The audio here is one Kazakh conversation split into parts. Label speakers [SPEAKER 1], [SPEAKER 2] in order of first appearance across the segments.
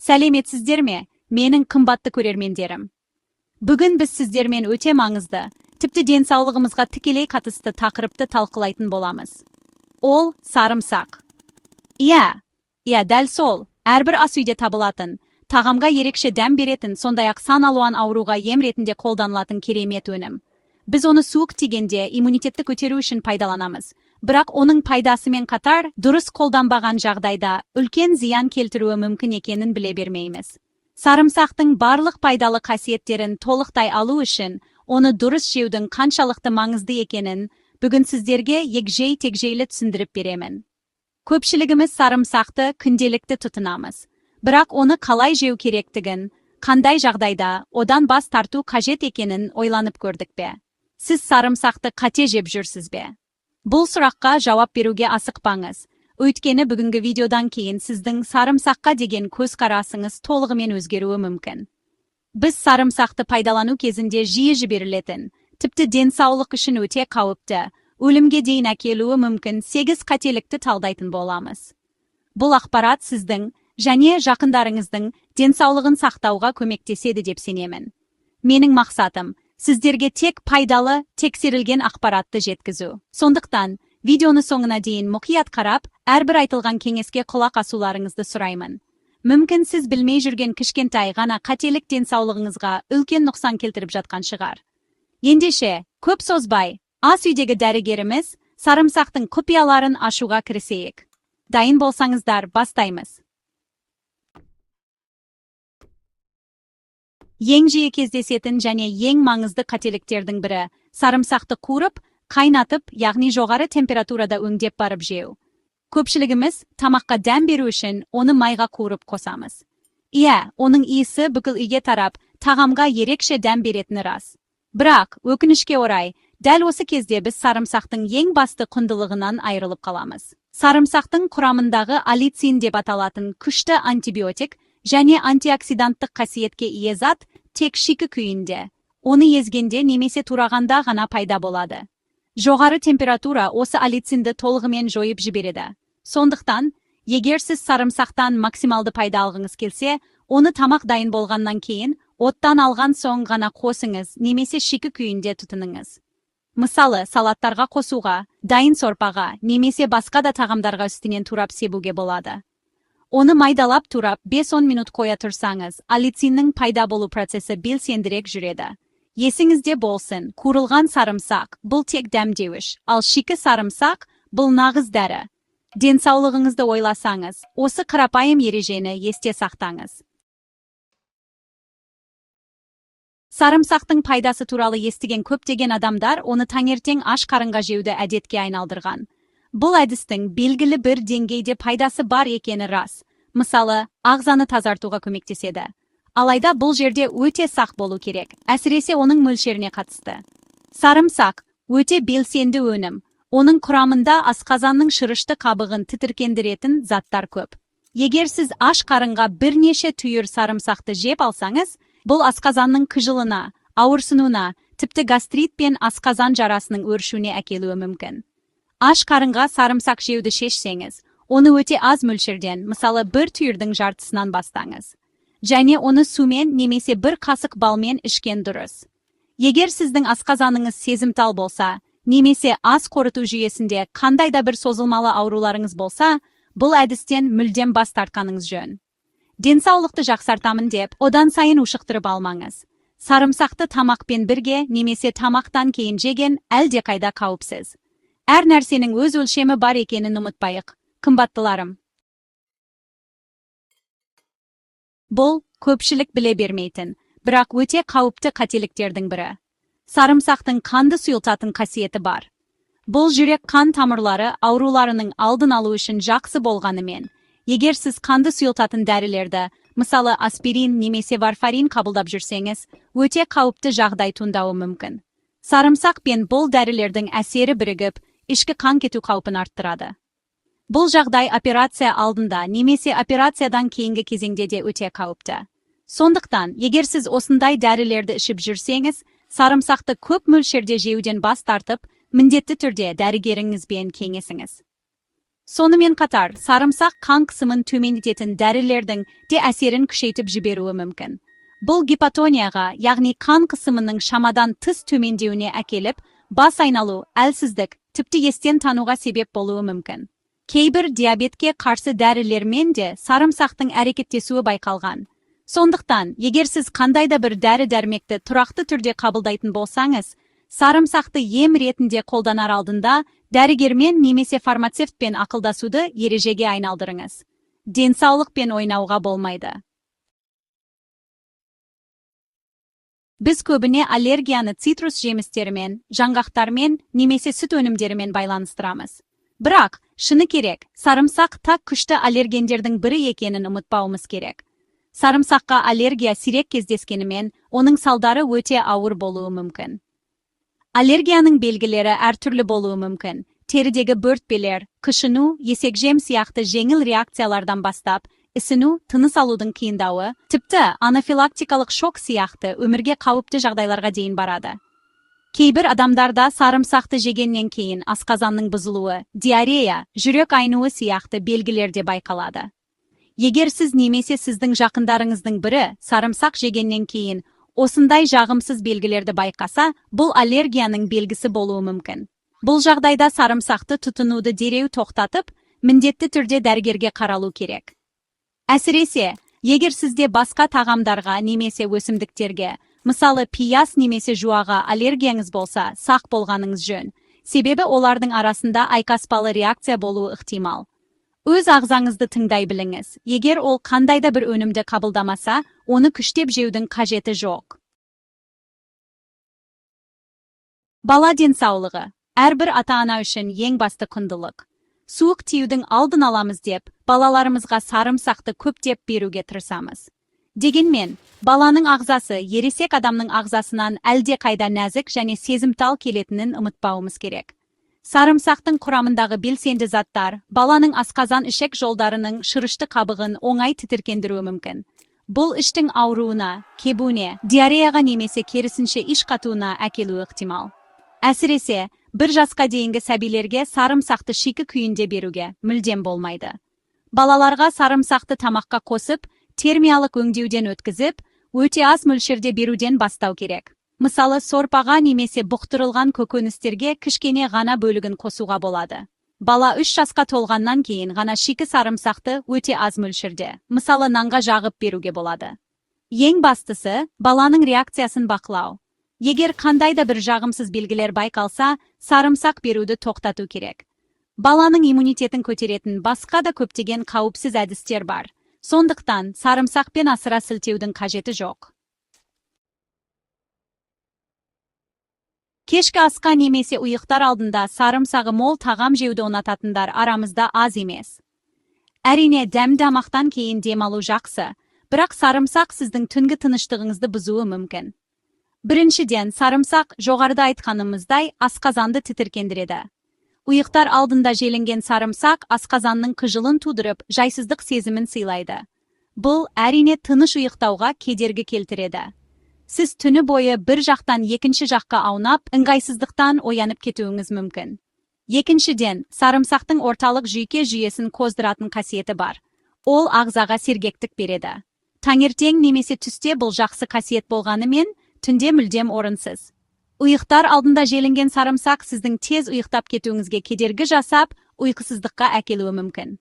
[SPEAKER 1] Сәлеметсіздер ме, менің қымбатты көрермендерім. Бүгін біз сіздермен өте маңызды, тіпті денсаулығымызға тікелей қатысты тақырыпты талқылайтын боламыз. Ол сарымсақ. Иә, дәл сол, әрбір ас үйде табылатын, тағамға ерекше дәм беретін, сондай-ақ сан алуан ауруға ем ретінде қолданылатын керемет өнім. Біз оны суық тигенде иммунитетті көтеру үшін пайдаланамыз. Бірақ оның пайдасымен қатар, дұрыс қолданбаған жағдайда үлкен зиян келтіруі мүмкін екенін біле бермейміз. Сарымсақтың барлық пайдалы қасиеттерін толықтай алу үшін, оны дұрыс жеудің қаншалықты маңызды екенін бүгін сіздерге егжей-тегжейлі түсіндіріп беремін. Көпшілігіміз сарымсақты күнделікті тұтынамыз. Бірақ оны қалай жеу керектігін, қандай жағдайда одан бас тарту қажет екенін ойланып көрдік бе? Сіз сарымсақты қате жеп жүрсіз бе? Бұл сұраққа жауап беруге асықпаңыз. Өйткені бүгінгі видеодан кейін сіздің сарымсаққа деген көзқарасыңыз толығымен өзгеруі мүмкін. Біз сарымсақты пайдалану кезінде жиі жіберілетін, тіпті денсаулық үшін өте қауіпті, өлімге дейін әкелуі мүмкін 8 қателікті талдайтын боламыз. Бұл ақпарат сіздің және жақындарыңыздың денсаулығын сақтауға көмектеседі деп сенемін. Менің мақсатым сіздерге тек пайдалы, тексерілген ақпаратты жеткізу. Сондықтан, видеоны соңына дейін мұқият қарап, әрбір айтылған кеңеске құлақ асуларыңызды сұраймын. Мүмкін сіз білмей жүрген кішкентай ғана қателік денсаулығыңызға үлкен нұқсан келтіріп жатқан шығар. Ендеше, көп созбай, ас үйдегі дәрігеріміз сарымсақтың құпияларын ашуға кірісейік. Дайын болсаңыздар, бастаймыз. Ең жиі кездесетін және ең маңызды қателіктердің бірі сарымсақты қуырып, қайнатып, яғни жоғары температурада өңдеп барып жеу. Көпшілігіміз тамаққа дәм беру үшін оны майға қуырып қосамыз. Иә, оның иісі бүкіл үйге тарап, тағамға ерекше дәм беретіні рас. Бірақ, өкінішке орай, дәл осы кезде біз сарымсақтың ең басты құндылығынан айырылып қаламыз. Сарымсақтың құрамындағы аллицин деп аталатын күшті антибиотик және антиоксиданттық қасиетке ие зат тек шикі күйінде, оны езгенде немесе турағанда ғана пайда болады. Жоғары температура осы аллицинді толығымен жойып жібереді. Сондықтан, егер сіз сарымсақтан максималды пайда алғыңыз келсе, оны тамақ дайын болғаннан кейін, оттан алған соң ғана қосыңыз немесе шикі күйінде тұтыныңыз. Мысалы, салаттарға қосуға, дайын сорпаға немесе басқа да тағамдарға үстінен турап себуге болады. Оны майдалап турап 5-10 минут қоя тұрсаңыз, аллициннің пайда болу процесі белсендірек жүреді. Есіңізде болсын, қуырылған сарымсақ бұл тек дәмдеуіш, ал шикі сарымсақ бұл нағыз дәрі. Денсаулығыңызды ойласаңыз, осы қарапайым ережені есте сақтаңыз. Сарымсақтың пайдасы туралы естіген көптеген адамдар оны таңертең аш қарынға жеуді әдетке айналдырған. Бұл әдістің белгілі бір деңгейде пайдасы бар екені рас. Мысалы, ағзаны тазартуға көмектеседі. Алайда бұл жерде өте сақ болу керек, әсіресе оның мөлшеріне қатысты. Сарымсақ өте белсенді өнім. Оның құрамында асқазанның шырышты қабығын тітіркендіретін заттар көп. Егер сіз аш қарынға бірнеше түйір сарымсақты жеп алсаңыз, бұл асқазанның қыжылына, ауырсынуына, тіпті гастрит пен асқазан жарасының өршуіне әкелуі мүмкін. Аш қарынға сарымсақ жеуді шешсеңіз, оны өте аз мөлшерден, мысалы бір түйірдің жартысынан бастаңыз. Және оны сумен немесе бір қасық балмен ішкен дұрыс. Егер сіздің асқазаныңыз сезімтал болса, немесе ас қорыту жүйесінде қандай да бір созылмалы ауруларыңыз болса, бұл әдістен мүлдем бас тартқаныңыз жөн. Денсаулықты жақсартамын деп, одан сайын ушықтырып алмаңыз. Сарымсақты тамақпен бірге немесе тамақтан кейін жеген әлде қайда қауіпсіз. Әр нәрсенің өз өлшемі бар екенін ұмытпайық, қымбаттыларым. Бұл көпшілік біле бермейтін, бірақ өте қауіпті қателіктердің бірі. Сарымсақтың қанды сұйылтатын қасиеті бар. Бұл жүрек қан тамырлары ауруларының алдын алу үшін жақсы болғанымен, егер сіз қанды сұйылтатын дәрілерді, мысалы аспирин немесе варфарин қабылдап жүрсеңіз, өте қауіпті жағдай туындауы мүмкін. Сарымсақ пен бұл дәрілердің әсері бірігіп, ішкі қан кету қаупін арттырады. Бұл жағдай операция алдында немесе операциядан кейінгі кезеңде де өте қауіпті. Сондықтан, егер сіз осындай дәрілерді ішіп жүрсеңіз, сарымсақты көп мөлшерде жеуден бас тартып, міндетті түрде дәрігеріңізбен кеңесіңіз. Сонымен қатар, сарымсақ қан қысымын төмендететін дәрілердің де әсерін күшейтіп жіберуі мүмкін. Бұл гипотонияға, яғни қан қысымының шамадан тыс төмендеуіне әкеліп, бас айналу, әлсіздік, тіпті естен тануға себеп болуы мүмкін. Кейбір диабетке қарсы дәрілермен де сарымсақтың әрекеттесуі байқалған. Сондықтан, егер сіз қандайда бір дәрі-дәрмекті тұрақты түрде қабылдайтын болсаңыз, сарымсақты ем ретінде қолданар алдында дәрігермен немесе фармацевтпен ақылдасуды ережеге айналдырыңыз. Денсаулықпен ойнауға болмайды. Біз көбіне аллергияны цитрус жемістерімен, жаңғақтармен немесе сүт өнімдерімен байланыстырамыз. Бірақ, шыны керек, сарымсақ так күшті аллергендердің бірі екенін ұмытпауымыз керек. Сарымсаққа аллергия сирек кездескенімен, оның салдары өте ауыр болуы мүмкін. Аллергияның белгілері әртүрлі болуы мүмкін. Терідегі бөртпелер, қышыну, есекжем сияқты жеңіл реакциялардан бастап, ісіну, тыныс алудың қиындауы, тіпті анафилактикалық шок сияқты өмірге қауіпті жағдайларға дейін барады. Кейбір адамдарда сарымсақты жегеннен кейін асқазанның бұзылуы, диарея, жүрек айнуы сияқты белгілер де байқалады. Егер сіз немесе сіздің жақындарыңыздың бірі сарымсақ жегеннен кейін осындай жағымсыз белгілерді байқаса, бұл аллергияның белгісі болуы мүмкін. Бұл жағдайда сарымсақты тұтынуды дереу тоқтатып, міндетті түрде дәрігерге қаралу керек. Әсіресе, егер сізде басқа тағамдарға немесе өсімдіктерге, мысалы пияз немесе жуаға аллергияңыз болса, сақ болғаныңыз жөн. Себебі олардың арасында айқаспалы реакция болуы ықтимал. Өз ағзаңызды тыңдай біліңіз. Егер ол қандайда бір өнімді қабылдамаса, оны күштеп жеудің қажеті жоқ. Бала денсаулығы. Әрбір ата-ана үшін ең басты құндылық. Суық тиюдің алдын аламыз деп, балаларымызға сарымсақты көптеп беруге тырысамыз. Дегенмен, баланың ағзасы ересек адамның ағзасынан әлде қайда нәзік және сезімтал келетінін ұмытпауымыз керек. Сарымсақтың құрамындағы белсенді заттар баланың асқазан ішек жолдарының шырышты қабығын оңай тітіркендіруі мүмкін. Бұл іштің ауруына, кебуіне, диареяға немесе керісінше іш қатуына әкелуі ықтимал. Әсіресе, бір жасқа дейінгі сәбилерге сарымсақты шикі күйінде беруге мүлдем болмайды. Балаларға сарымсақты тамаққа қосып, термиялық өңдеуден өткізіп, өте аз мөлшерде беруден бастау керек. Мысалы, сорпаға немесе бұқтырылған көкөністерге кішкене ғана бөлігін қосуға болады. Бала 3 жасқа толғаннан кейін ғана шикі сарымсақты өте аз мөлшерде, мысалы нанға жағып беруге болады. Ең бастысы, баланың реакциясын бақылау. Егер қандайда бір жағымсыз белгілер байқалса, сарымсақ беруді тоқтату керек. Баланың иммунитетін көтеретін басқа да көптеген қауіпсіз әдістер бар. Сондықтан, сарымсақпен асыра сілтеудің қажеті жоқ. Кешкі асқа немесе ұйықтар алдында сарымсағы мол тағам жеуді ұнататындар арамызда аз емес. Әрине, дәм-дамақтан кейін демалу жақсы, бірақ сарымсақ сіздің түнгі тыныштығыңызды бұзуы мүмкін. Біріншіден, сарымсақ жоғарыда айтқанымыздай асқазанды тітіркендіреді. Ұйықтар алдында желінген сарымсақ асқазанның қыжылын тудырып, жайсыздық сезімін сыйлайды. Бұл әрине тыныш ұйықтауға кедергі келтіреді. Сіз түні бойы бір жақтан екінші жаққа аунап, ыңғайсыздықтан оянып кетуіңіз мүмкін. Екіншіден, сарымсақтың орталық жүйке жүйесін қоздыратын қасиеті бар. Ол ағзаға сергектік береді. Таңертең немесе түсте бұл жақсы қасиет болғанымен, түнде мүлдем орынсыз. Ұйықтар алдында желінген сарымсақ сіздің тез ұйықтап кетуіңізге кедергі жасап, ұйқысыздыққа әкелуі мүмкін.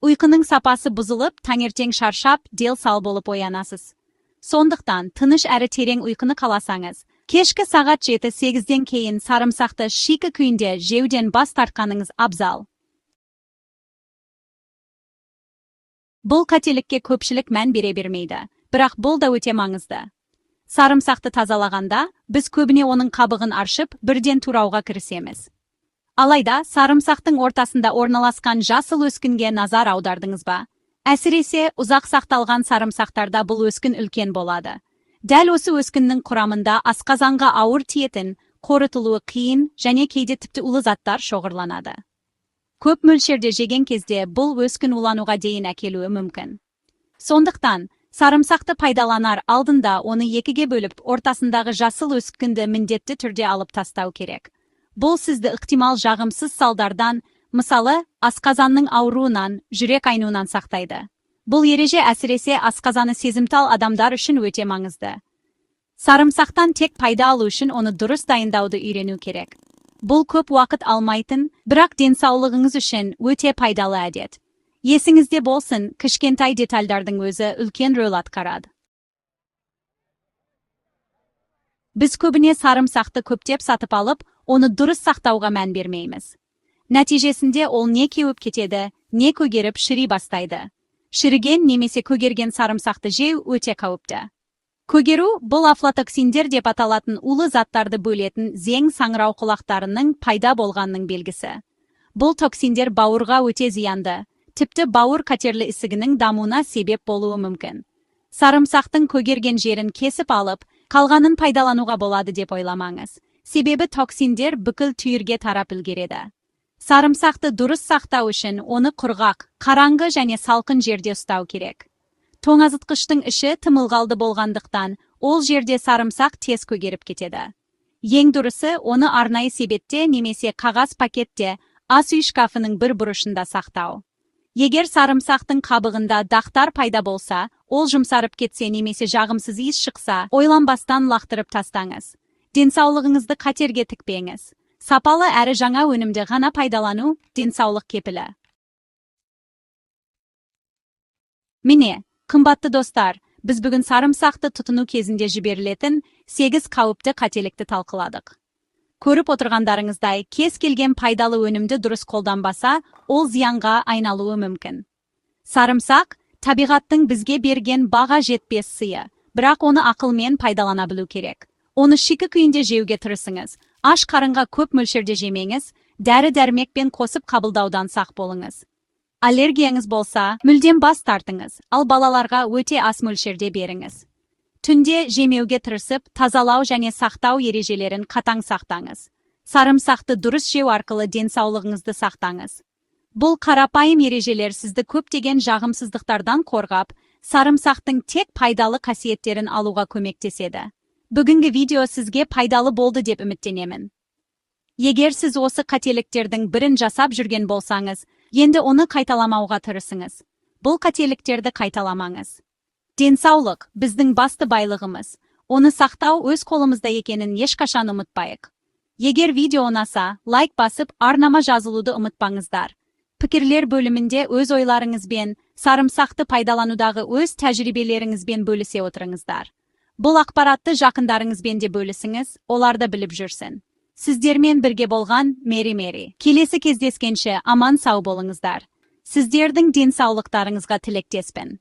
[SPEAKER 1] Ұйқының сапасы бұзылып, таңертең шаршап, дел-сал болып оянасыз. Сондықтан, тыныш әрі терең ұйқыны қаласаңыз, кешкі сағат 7-8-ден кейін сарымсақты шикі күйінде жеуден бас тартқаныңыз абзал. Бұл қателікке көпшілік мән бере бермейді, бірақ бұл да өте маңызды. Сарымсақты тазалағанда, біз көбіне оның қабығын аршып, бірден турауға кірісеміз. Алайда, сарымсақтың ортасында орналасқан жасыл өскінге назар аудардыңыз ба? Әсіресе, ұзақ сақталған сарымсақтарда бұл өскін үлкен болады. Дәл осы өскіннің құрамында асқазанға ауыр тиетін, қорытылуы қиын және кейде тіпті улы заттар шоғырланады. Көп мөлшерде жеген кезде бұл өскін улануға дейін әкелуі мүмкін. Сондықтан, сарымсақты пайдаланар алдында оны екіге бөліп, ортасындағы жасыл өскінді міндетті түрде алып тастау керек. Бұл сізді ықтимал жағымсыз салдардан, Мысалы, асқазанның ауруынан, жүрек айнуынан сақтайды. Бұл ереже әсіресе асқазаны сезімтал адамдар үшін өте маңызды. Sarımsақтан тек пайда алу үшін оны дұрыс дайындауды үйрену керек. Бұл көп уақыт алмайтын, бірақ денсаулығыңыз үшін өте пайдалы әдет. Есіңізде болсын, кішкентай детальдардың өзі үлкен рөл атқарады. Біз көбіне сарымсақты көптеп сатып алып, оны дұрыс сақтауға мән бермейміз. Нәтижесінде ол не кеуіп кетеді, не көгеріп шіри бастайды. Шіріген немесе көгерген сарымсақты жеу өте қауіпті. Көгеру бұл афлатоксиндер деп аталатын улы заттарды бөлетін зең саңырау құлақтарының пайда болғанның белгісі. Бұл токсиндер бауырға өте зиянды, тіпті бауыр қатерлі ісігінің дамуына себеп болуы мүмкін. Сарымсақтың көгерген жерін кесіп алып, қалғанын пайдалануға болады деп ойламаңыз. Себебі токсиндер бүкіл түйірге тарап үлгереді. Сарымсақты дұрыс сақтау үшін оны құрғақ, қараңғы және салқын жерде ұстау керек. Тоңазытқыштың іші тымылғалды болғандықтан, ол жерде сарымсақ тез көгеріп кетеді. Ең дұрысы оны арнайы себетте немесе қағаз пакетте ас үй шкафының бір бұрышында сақтау. Егер сарымсақтың қабығында дақтар пайда болса, ол жұмсарып кетсе немесе жағымсыз иіс шықса, ойланбастан лақтырып тастаңыз. Денсаулығыңызды қатерге тікпеңіз. Сапалы әрі жаңа өнімді ғана пайдалану денсаулық кепілі. Міне, қымбатты достар, біз бүгін сарымсақты тұтыну кезінде жіберілетін 8 қауіпті қателікті талқыладық. Көріп отырғандарыңыздай, кез келген пайдалы өнімді дұрыс қолданбаса, ол зиянға айналуы мүмкін. Сарымсақ табиғаттың бізге берген баға жетпес сыйы, бірақ оны ақылмен пайдалана білу керек. Оны шикі күйінде жеуге тырысыңыз. Аш қарынға көп мөлшерде жемеңіз, дәрі-дәрмекпен қосып қабылдаудан сақ болыңыз. Аллергияңыз болса, мүлдем бас тартыңыз, ал балаларға өте аз мөлшерде беріңіз. Түнде жемеуге тырысып, тазалау және сақтау ережелерін қатаң сақтаңыз. Сарымсақты дұрыс жеу арқылы денсаулығыңызды сақтаңыз. Бұл қарапайым ережелер сізді көптеген жағымсыздықтардан қорғап, сарымсақтың тек пайдалы қасиеттерін алуға көмектеседі. Бүгінгі видео сізге пайдалы болды деп үміттенемін. Егер сіз осы қателіктердің бірін жасап жүрген болсаңыз, енді оны қайталамауға тырысыңыз. Бұл қателіктерді қайталамаңыз. Денсаулық біздің басты байлығымыз. Оны сақтау өз қолымызда екенін ешқашан ұмытпайық. Егер видео ұнаса, лайк басып, арнама жазылуды ұмытпаңыздар. Пікірлер бөлімінде өз ойларыңызбен, сарымсақты пайдаланудағы өз тәжірибелеріңізбен бөлісе отырыңыздар. Бұл ақпаратты жақындарыңызбен де бөлісіңіз, олар да біліп жүрсін. Сіздермен бірге болған Мери. Келесі кездескенше аман сау болыңыздар. Сіздердің денсаулықтарыңызға тілектеспін.